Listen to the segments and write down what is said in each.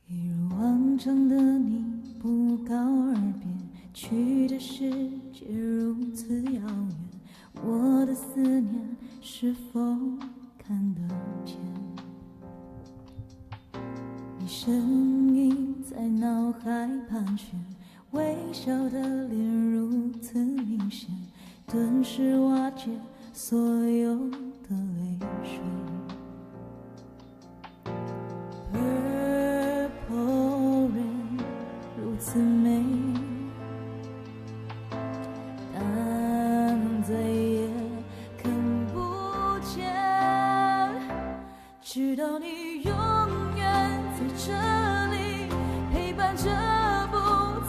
一如往常的你不告而别，去的世界如此遥远，我的思念是否看得见？你声音在脑海盘旋，微笑的脸如此明显，顿时瓦解所有的泪水。Purple rain 如此美，但再也看不见，直到你永远在这里陪伴着，不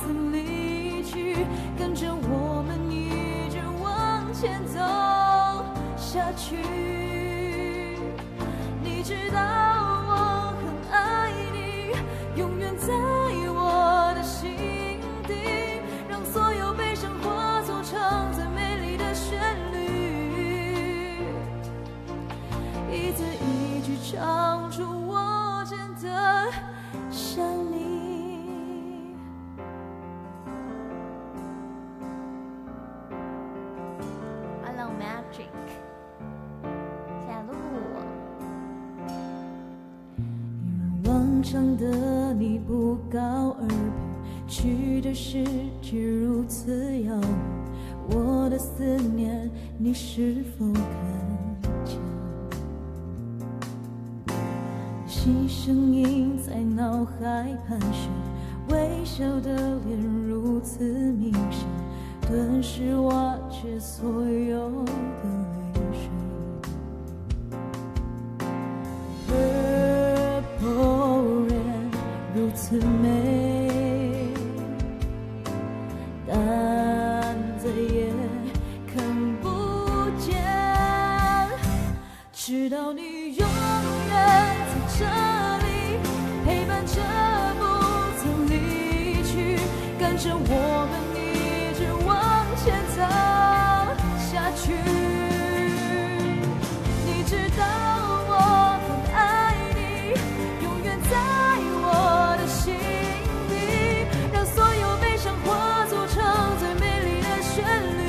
曾离去，跟着我们一直往前走下去。你知道我很爱你，永远在我的心底，让所有悲伤化作成最美丽的旋律，一字一句唱出我真的想你。Hello Magic， 下路。一如往常的你不告而别，去的世界如此遥远，我的思念你是否看见？细声音在脑海盘旋，微笑的脸如此明显，顿时瓦解所有的泪水。Purple rain 如此美，但再也看不见，直到你永远在这里陪伴着，不曾离去，跟着我们一直往前走下去。你知道我很爱你，永远在我的心里，让所有悲伤化作成最美丽的旋律，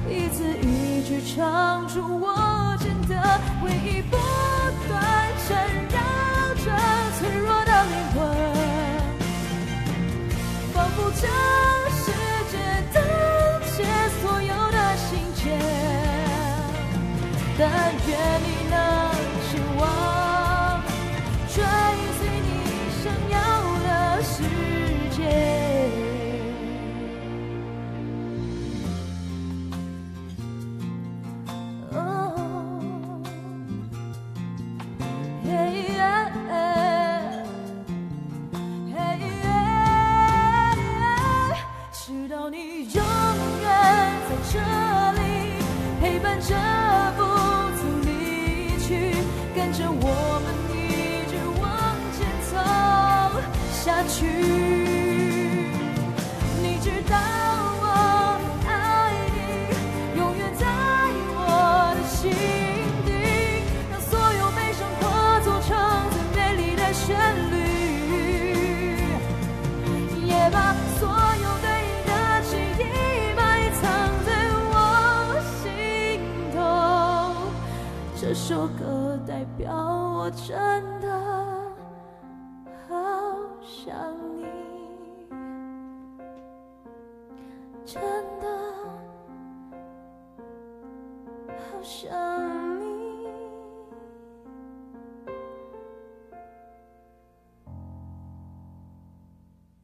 一字一句唱出我真的回忆，不断缠绕着脆弱的灵魂，仿佛这世界等些所有的心结，但愿你能前往，追随你想要的世界。直到你永远在这里陪伴着，不曾离去，跟着我们一直往前走下去。你知道我很爱你，永远在我的心底，让所有悲伤化作成最美丽的旋律，也把所有对你的记忆埋藏在我心头。这首歌代表我真的好想你，真的好想